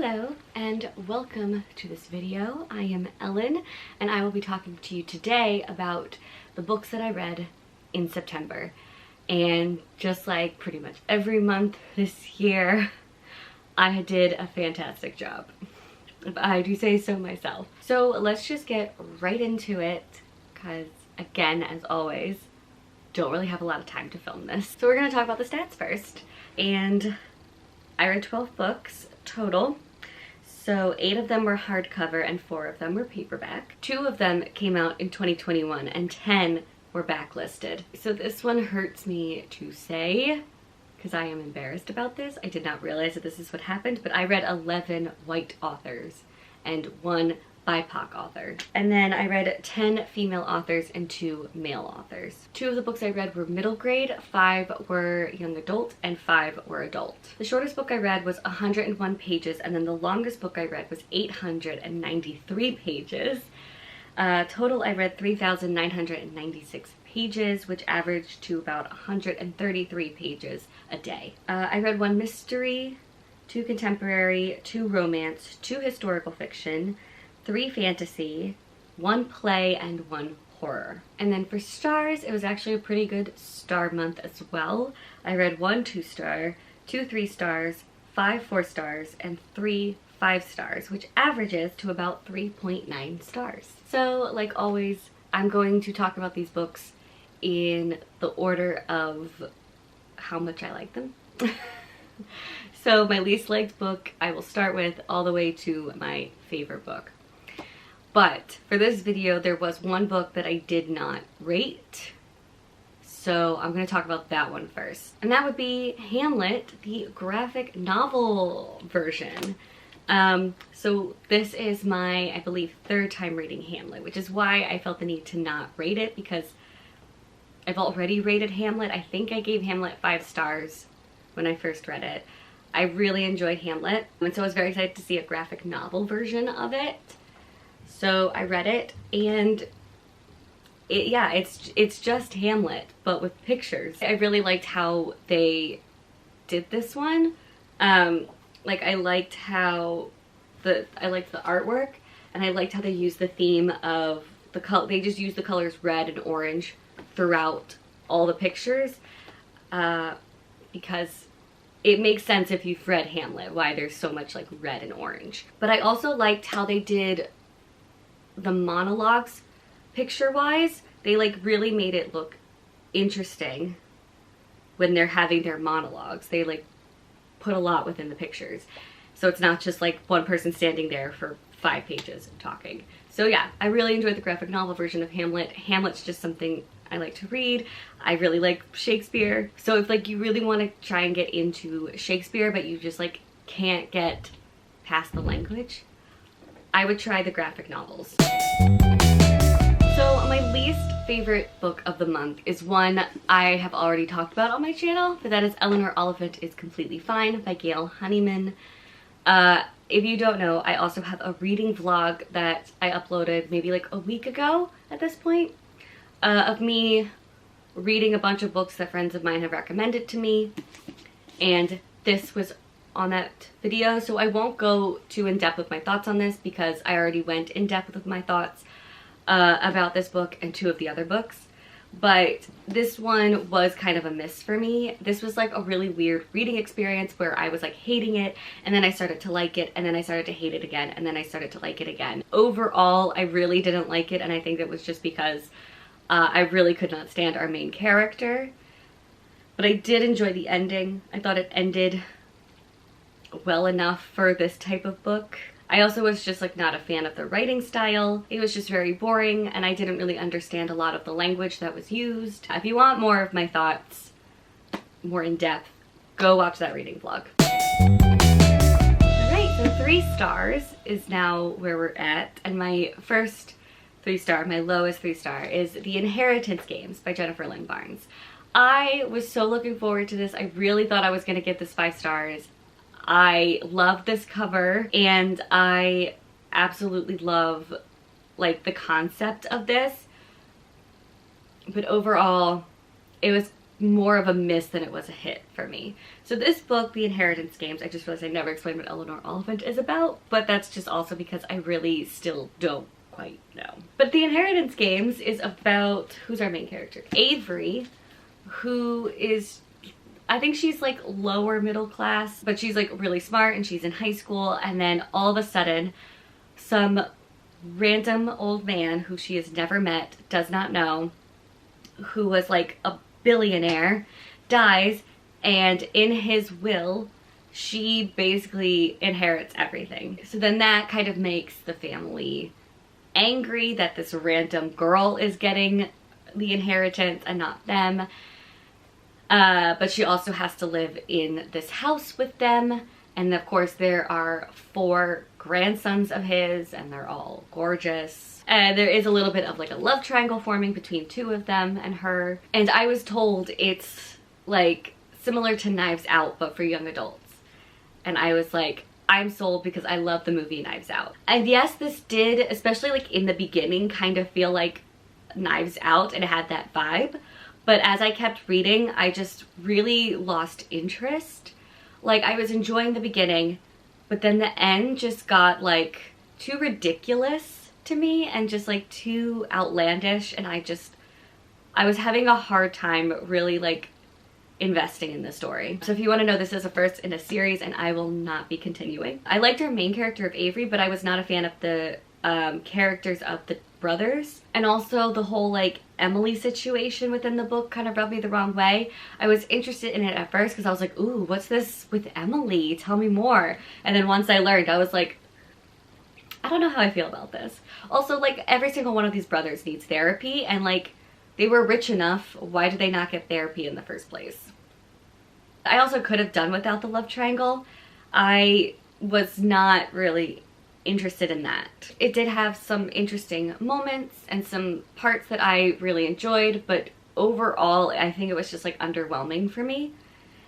Hello and welcome to this video. I am Ellen and I will be talking to you today about the books that I read in September. And just like pretty much every month this year, I did a fantastic job, if I do say so myself. So let's just get right into it because, again, as always, don't really have a lot of time to film this. So we're going to talk about the stats first. And I read 12 books total. So 8 of them were hardcover and 4 of them were paperback. 2 of them came out in 2021 and 10 were backlisted. So this one hurts me to say because I am embarrassed about this. I did not realize that this is what happened, but I read 11 white authors and 1 BIPOC author. And then I read 10 female authors and 2 male authors. 2 of the books I read were middle grade, 5 were young adult, and 5 were adult. The shortest book I read was 101 pages, and then the longest book I read was 893 pages. Total I read 3,996 pages, which averaged to about 133 pages a day. I read 1 mystery, 2 contemporary, 2 romance, 2 historical fiction, 3 fantasy, 1 play, and 1 horror. And then for stars, it was actually a pretty good star month as well. I read 1 2-star, 2 3-stars, 5 4-stars, and 3 5-stars, which averages to about 3.9 stars. So, like always, I'm going to talk about these books in the order of how much I like them. So my least liked book I will start with all the way to my favorite book. But for this video, there was 1 book that I did not rate. So I'm going to talk about that one first. And that would be Hamlet, the graphic novel version. So this is my, I believe, 3rd time reading Hamlet, which is why I felt the need to not rate it, because I've already rated Hamlet. I think I gave Hamlet 5 stars when I first read it. I really enjoyed Hamlet, and so I was very excited to see a graphic novel version of it. So I read it, and it's just Hamlet, but with pictures. I really liked how they did this one. Like I liked the artwork, and I liked how they used the theme of the color. They just used the colors red and orange throughout all the pictures, because it makes sense if you've read Hamlet why there's so much like red and orange. But I also liked how they did the monologues picture-wise. They like really made it look interesting when they're having their monologues. They like put a lot within the pictures. So it's not just like one person standing there for 5 pages talking. So yeah, I really enjoyed the graphic novel version of Hamlet. Hamlet's just something I like to read. I really like Shakespeare. So if like you really want to try and get into Shakespeare but you just like can't get past the language, I would try the graphic novels. So my least favorite book of the month is one I have already talked about on my channel, but that is Eleanor Oliphant is Completely Fine by Gail Honeyman. If you don't know, I also have a reading vlog that I uploaded maybe like a week ago at this point, of me reading a bunch of books that friends of mine have recommended to me, and this was on that video, so I won't go too in depth with my thoughts on this because I already went in depth with my thoughts about this book and 2 of the other books. But this one was kind of a miss for me. This was like a really weird reading experience where I was like hating it, and then I started to like it, and then I started to hate it again, and then I started to like it again. Overall, I really didn't like it, and I think it was just because I really could not stand our main character. But I did enjoy the ending. I thought it ended well enough for this type of book. I also was just like not a fan of the writing style. It was just very boring, and I didn't really understand a lot of the language that was used. If you want more of my thoughts, more in depth, go watch that reading vlog. Alright, so 3 stars is now where we're at, and my first 3-star, my lowest 3-star, is The Inheritance Games by Jennifer Lynn Barnes. I was so looking forward to this. I really thought I was gonna get this 5 stars. I love this cover, and I absolutely love like the concept of this, but overall it was more of a miss than it was a hit for me. So this book, The Inheritance Games, I just realized I never explained what Eleanor Oliphant is about, but that's just also because I really still don't quite know. But The Inheritance Games is about, who's our main character? Avery, who is, I think she's like lower middle class, but she's like really smart and she's in high school, and then all of a sudden some random old man who she has never met, does not know, who was like a billionaire, dies, and in his will she basically inherits everything. So then that kind of makes the family angry that this random girl is getting the inheritance and not them. But she also has to live in this house with them, and of course there are 4 grandsons of his and they're all gorgeous. There is a little bit of like a love triangle forming between 2 of them and her. And I was told it's like similar to Knives Out, but for young adults. And I was like, I'm sold because I love the movie Knives Out. And yes, this did, especially like in the beginning, kind of feel like Knives Out, and it had that vibe. But as I kept reading, I just really lost interest. Like, I was enjoying the beginning, but then the end just got like too ridiculous to me and just like too outlandish, and I was having a hard time really like investing in the story. So if you want to know, this is a first in a series and I will not be continuing. I liked our main character of Avery, but I was not a fan of the characters of the brothers, and also the whole like Emily situation within the book kind of rubbed me the wrong way. I was interested in it at first because I was like, ooh, what's this with Emily? Tell me more. And then once I learned, I was like, I don't know how I feel about this. Also, like, every single one of these brothers needs therapy, and like, they were rich enough, why did they not get therapy in the first place? I also could have done without the love triangle. I was not really interested in that. It did have some interesting moments and some parts that I really enjoyed, but overall I think it was just like underwhelming for me,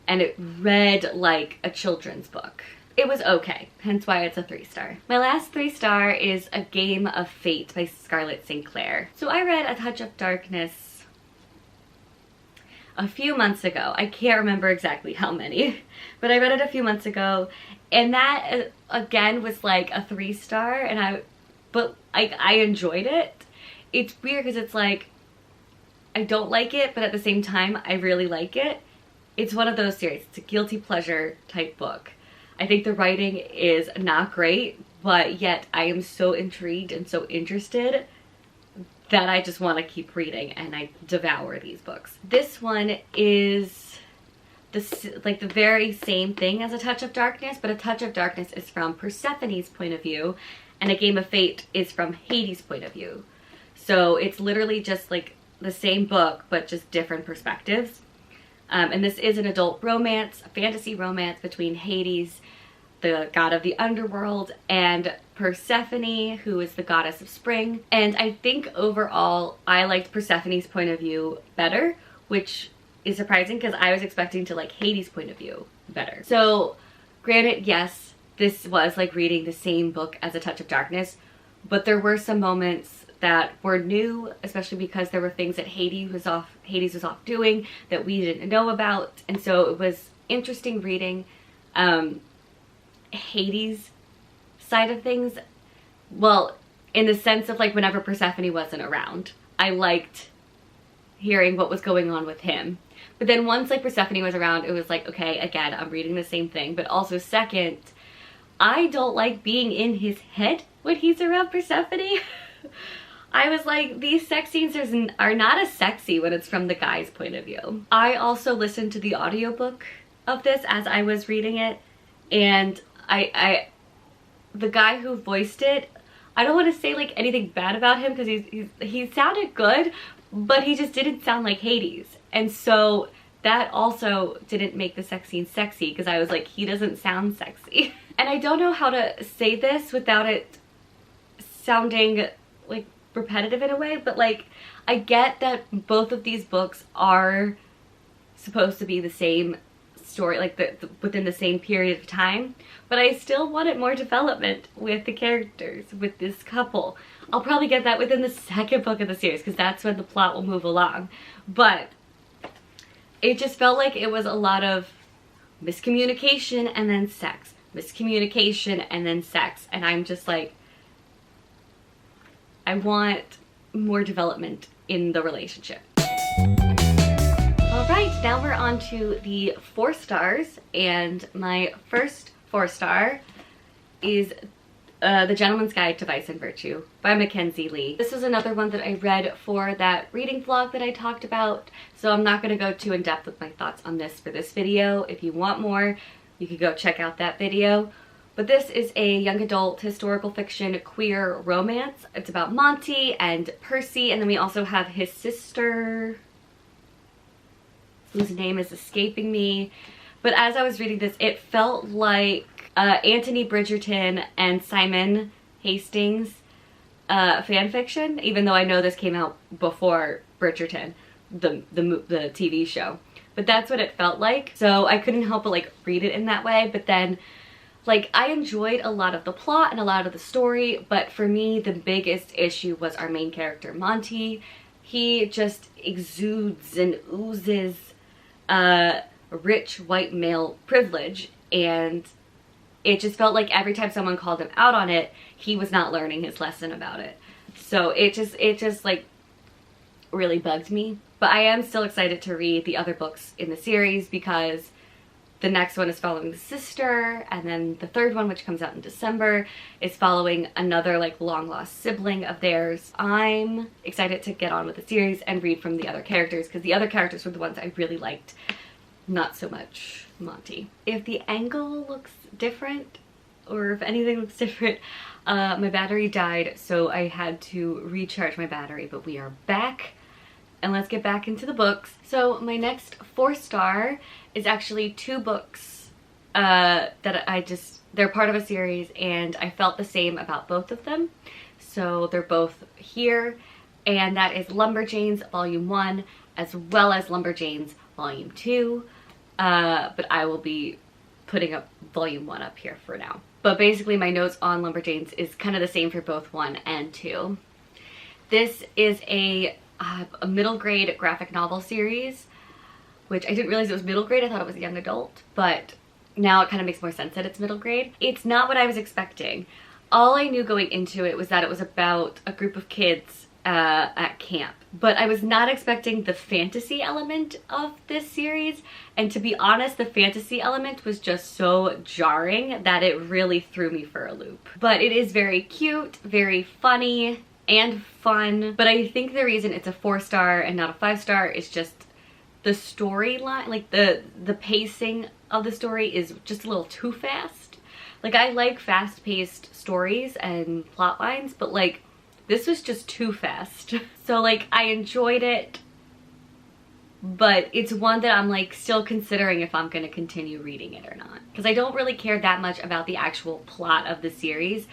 and it read like a children's book. It was okay, hence why it's a 3-star. My last 3-star is A Game of Fate by Scarlett St. Clair. So I read A Touch of Darkness a few months ago. I can't remember exactly how many, but I read it a few months ago, and that again was like a 3-star, and I enjoyed it. It's weird because it's like I don't like it, but at the same time I really like it. It's one of those series. It's a guilty pleasure type book. I think the writing is not great, but yet I am so intrigued and so interested that I just want to keep reading, and I devour these books. This one is like the very same thing as A Touch of Darkness, but A Touch of Darkness is from Persephone's point of view, and A Game of Fate is from Hades' point of view. So it's literally just like the same book, but just different perspectives. And this is an adult romance, a fantasy romance between Hades, the god of the underworld, and Persephone, who is the goddess of spring. And I think overall I liked Persephone's point of view better, which is surprising because I was expecting to like Hades' point of view better. So granted, yes, this was like reading the same book as A Touch of Darkness, but there were some moments that were new, especially because there were things that Hades was off doing that we didn't know about, and so it was interesting reading Hades' side of things. Well, in the sense of like whenever Persephone wasn't around, I liked hearing what was going on with him. But then once like Persephone was around, it was like, okay, again, I'm reading the same thing. But also second, I don't like being in his head when he's around Persephone. I was like, these sex scenes are not as sexy when it's from the guy's point of view. I also listened to the audiobook of this as I was reading it, and the guy who voiced it, I don't want to say like anything bad about him because he sounded good, but he just didn't sound like Hades. And so that also didn't make the sex scene sexy because I was like, he doesn't sound sexy. And I don't know how to say this without it sounding like repetitive in a way, but like I get that both of these books are supposed to be the same story, like within the same period of time, but I still wanted more development with the characters, with this couple. I'll probably get that within the second book of the series because that's when the plot will move along. But it just felt like it was a lot of miscommunication and then sex, miscommunication and then sex, and I'm just like, I want more development in the relationship. All right, now we're on to the 4 stars, and my first 4-star is The Gentleman's Guide to Vice and Virtue by Mackenzie Lee. This is another one that I read for that reading vlog that I talked about, so I'm not going to go too in depth with my thoughts on this for this video. If you want more, you could go check out that video. But this is a young adult historical fiction queer romance. It's about Monty and Percy, and then we also have his sister, whose name is escaping me. But as I was reading this, it felt like Anthony Bridgerton and Simon Hastings fan fiction, even though I know this came out before Bridgerton, the TV show. But that's what it felt like, so I couldn't help but like read it in that way. But then like I enjoyed a lot of the plot and a lot of the story, but for me the biggest issue was our main character Monty. He just exudes and oozes rich white male privilege, and it just felt like every time someone called him out on it, he was not learning his lesson about it. So it just like really bugged me. But I am still excited to read the other books in the series, because the next one is following the sister, and then the third one, which comes out in December, is following another like long lost sibling of theirs. I'm excited to get on with the series and read from the other characters, because the other characters were the ones I really liked, not so much Monty. If the angle looks different, or if anything looks different, my battery died, so I had to recharge my battery, but we are back. And let's get back into the books. So my next 4-star is actually 2 books that they're part of a series, and I felt the same about both of them. So they're both here, and that is Lumberjanes Volume 1 as well as Lumberjanes Volume 2. But I will be putting up Volume 1 up here for now. But basically my notes on Lumberjanes is kind of the same for both 1 and 2. This is a middle grade graphic novel series, which I didn't realize it was middle grade. I thought it was young adult, but now it kind of makes more sense that it's middle grade. It's not what I was expecting. All I knew going into it was that it was about a group of kids at camp, but I was not expecting the fantasy element of this series, and to be honest, the fantasy element was just so jarring that it really threw me for a loop. But it is very cute, very funny, and fun. But I think the reason it's a 4-star and not a 5-star is just the storyline, like the pacing of the story is just a little too fast. Like I like fast-paced stories and plot lines, but like this was just too fast. So like I enjoyed it, but it's one that I'm like still considering if I'm gonna continue reading it or not, because I don't really care that much about the actual plot of the series.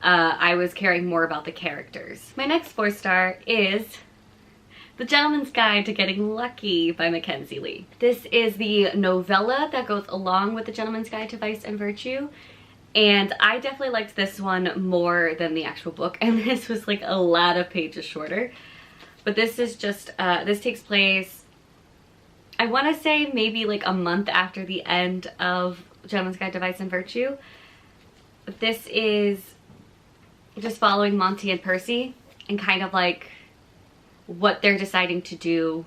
I was caring more about the characters. My next 4-star is The Gentleman's Guide to Getting Lucky by Mackenzie Lee. This is the novella that goes along with The Gentleman's Guide to Vice and Virtue, and I definitely liked this one more than the actual book, and this was like a lot of pages shorter. But this is just, this takes place, I want to say maybe like a month after the end of Gentleman's Guide to Vice and Virtue. This is just following Monty and Percy and kind of like what they're deciding to do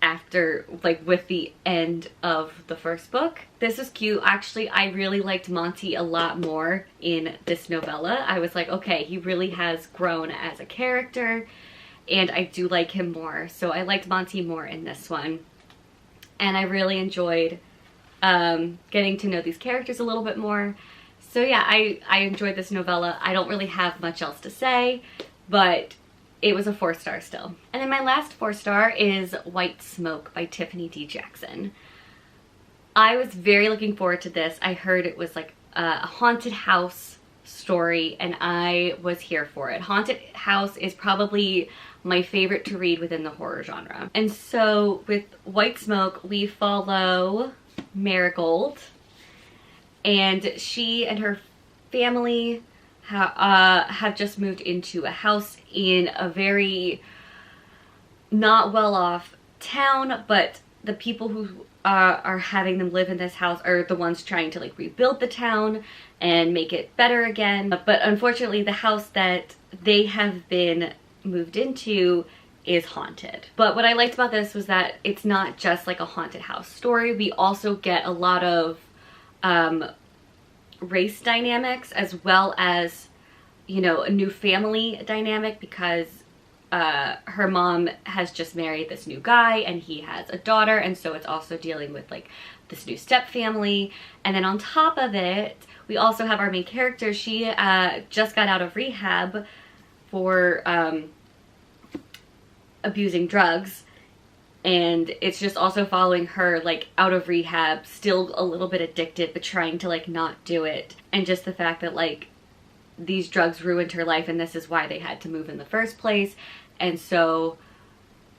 after, like with the end of the first book. This is cute. Actually, I really liked Monty a lot more in this novella. I was like, okay, he really has grown as a character and I do like him more. So I liked Monty more in this one. And I really enjoyed getting to know these characters a little bit more. So yeah, I enjoyed this novella. I don't really have much else to say, but it was a 4-star still. And then my last 4-star is White Smoke by Tiffany D. Jackson. I was very looking forward to this. I heard it was like a haunted house story, and I was here for it. Haunted house is probably my favorite to read within the horror genre. And so with White Smoke, we follow Marigold, and she and her family have just moved into a house in a very not well off town, but the people who are having them live in this house are the ones trying to like rebuild the town and make it better again. But unfortunately, the house that they have been moved into is haunted. But what I liked about this was that it's not just like a haunted house story. We also get a lot of race dynamics, as well as, you know, a new family dynamic, because her mom has just married this new guy and he has a daughter, and so it's also dealing with like this new step family. And then on top of it, we also have our main character. She just got out of rehab for abusing drugs, and it's just also following her like out of rehab, still a little bit addicted but trying to like not do it, and just the fact that like these drugs ruined her life and this is why they had to move in the first place. And so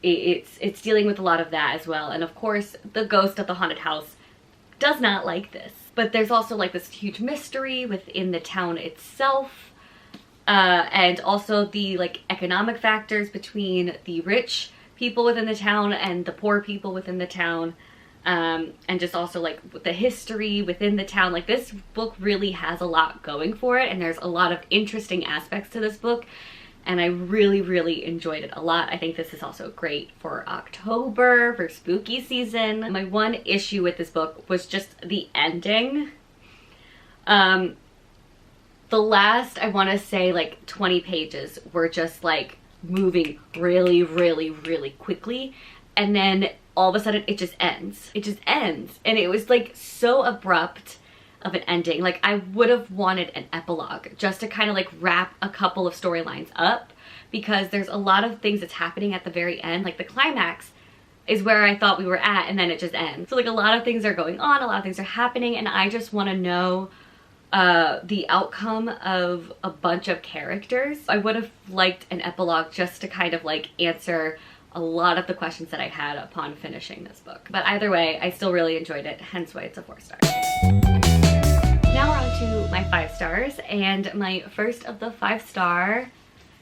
it's dealing with a lot of that as well. And of course, the ghost of the haunted house does not like this. But there's also like this huge mystery within the town itself. And also the like economic factors between the rich people within the town and the poor people within the town. And just also like the history within the town. Like, this book really has a lot going for it, and there's a lot of interesting aspects to this book, and I really, really enjoyed it a lot. I think this is also great for October, for spooky season. My one issue with this book was just the ending. The last, I want to say like 20 pages were just like moving really, really, really quickly, and then all of a sudden it just ends. It just ends. And it was like so abrupt of an ending. Like, I would have wanted an epilogue just to kind of like wrap a couple of storylines up, because there's a lot of things that's happening at the very end. Like, the climax is where I thought we were at, and then it just ends. So like a lot of things are going on, a lot of things are happening, and I just want to know the outcome of a bunch of characters. I would have liked an epilogue just to kind of like answer a lot of the questions that I had upon finishing this book. But either way, I still really enjoyed it, hence why it's a 4 star. Now we're on to my 5 stars, and my first of the 5 star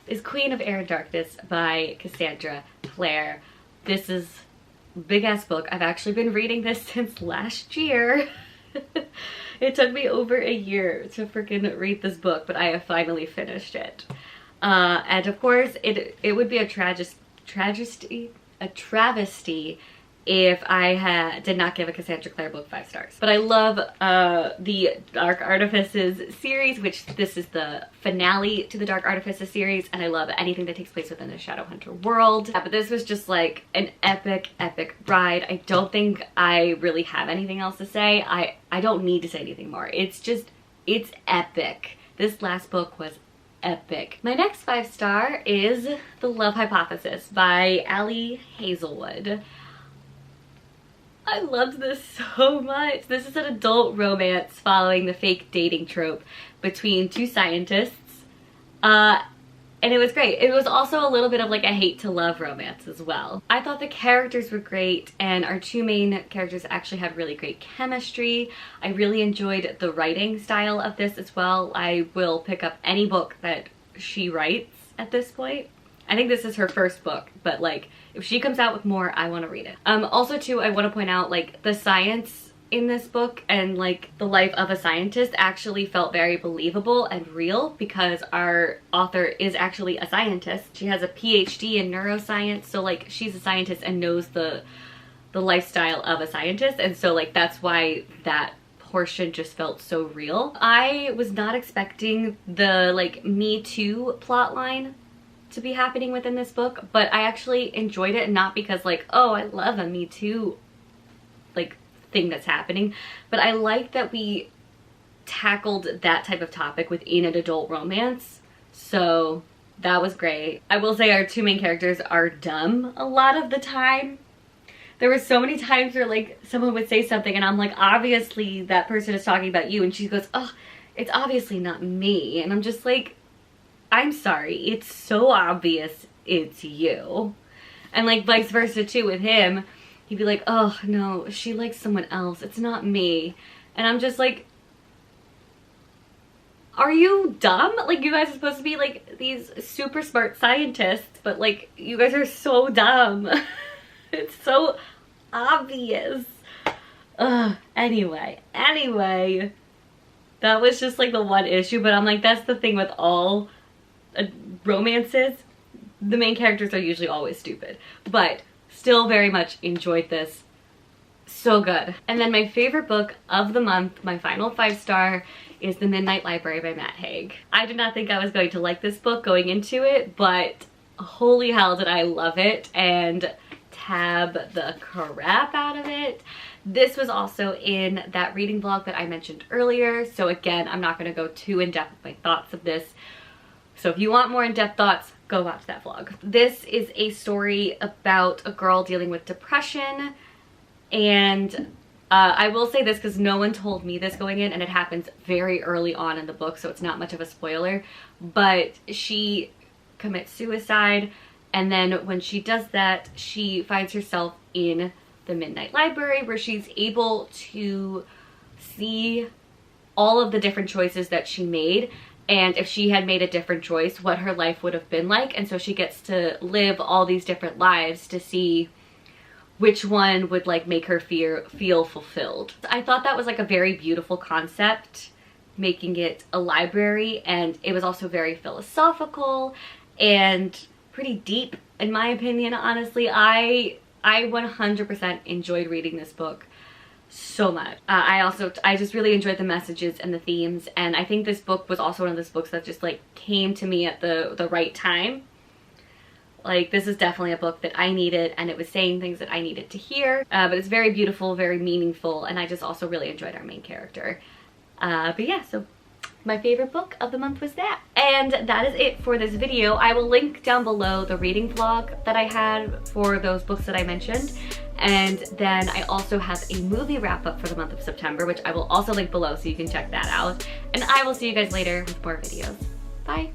is Queen of Air and Darkness by Cassandra Clare. This is a big ass book. I've actually been reading this since last year. It took me over a year to freaking read this book, but I have finally finished it. And of course, it would be a travesty if I did not give a Cassandra Clare book 5 stars. But I love the Dark Artifices series, which this is the finale to the Dark Artifices series, and I love anything that takes place within the Shadowhunter world. But this was just like an epic ride. I don't think I really have anything else to say. I don't need to say anything more. It's epic. This last book was epic. My next 5 star is The Love Hypothesis by Ali Hazelwood. I loved this so much. This is an adult romance following the fake dating trope between 2 scientists. And it was great. It was also a little bit of like a hate to love romance as well. I thought the characters were great, and our 2 main characters actually had really great chemistry. I really enjoyed the writing style of this as well. I will pick up any book that she writes at this point. I think this is her first book, but like if she comes out with more, I want to read it. Also too, I want to point out like the science in this book and like the life of a scientist actually felt very believable and real, because our author is actually a scientist. She has a PhD in neuroscience, so like she's a scientist and knows the lifestyle of a scientist, and so like that's why that portion just felt so real. I was not expecting the like Me Too plotline to be happening within this book, but I actually enjoyed it, not because like, oh, I love a Me Too like thing that's happening, but I like that we tackled that type of topic within an adult romance, so that was great. I will say our 2 main characters are dumb a lot of the time. There were so many times where like someone would say something and I'm like, obviously that person is talking about you, and she goes, oh, it's obviously not me, and I'm just like, I'm sorry, it's so obvious it's you. And like vice versa too with him. He'd be like, oh no, she likes someone else, it's not me. And I'm just like, are you dumb? Like, you guys are supposed to be like these super smart scientists, but like, you guys are so dumb. It's so obvious. Anyway, that was just like the one issue, but I'm like, that's the thing with all romances. The main characters are usually always stupid, but still very much enjoyed this. So good. And then my favorite book of the month, my final 5-star, is The Midnight Library by Matt Haig. I did not think I was going to like this book going into it, but holy hell did I love it and tab the crap out of it. This was also in that reading vlog that I mentioned earlier, so again, I'm not going to go too in-depth with my thoughts of this. So if you want more in-depth thoughts, go watch that vlog. This is a story about a girl dealing with depression, and I will say this because no one told me this going in, and it happens very early on in the book, so it's not much of a spoiler, but she commits suicide, and then when she does that, she finds herself in the Midnight Library, where she's able to see all of the different choices that she made, and if she had made a different choice, what her life would have been like. And so she gets to live all these different lives to see which one would like make her feel fulfilled. I thought that was like a very beautiful concept, making it a library, and it was also very philosophical and pretty deep in my opinion. Honestly, I 100% enjoyed reading this book so much. I just really enjoyed the messages and the themes, and I think this book was also one of those books that just like came to me at the right time. Like, this is definitely a book that I needed, and it was saying things that I needed to hear, but it's very beautiful, very meaningful, and I just also really enjoyed our main character. But yeah, so my favorite book of the month was that. And that is it for this video. I will link down below the reading vlog that I had for those books that I mentioned. And then I also have a movie wrap up for the month of September, which I will also link below so you can check that out. And I will see you guys later with more videos. Bye.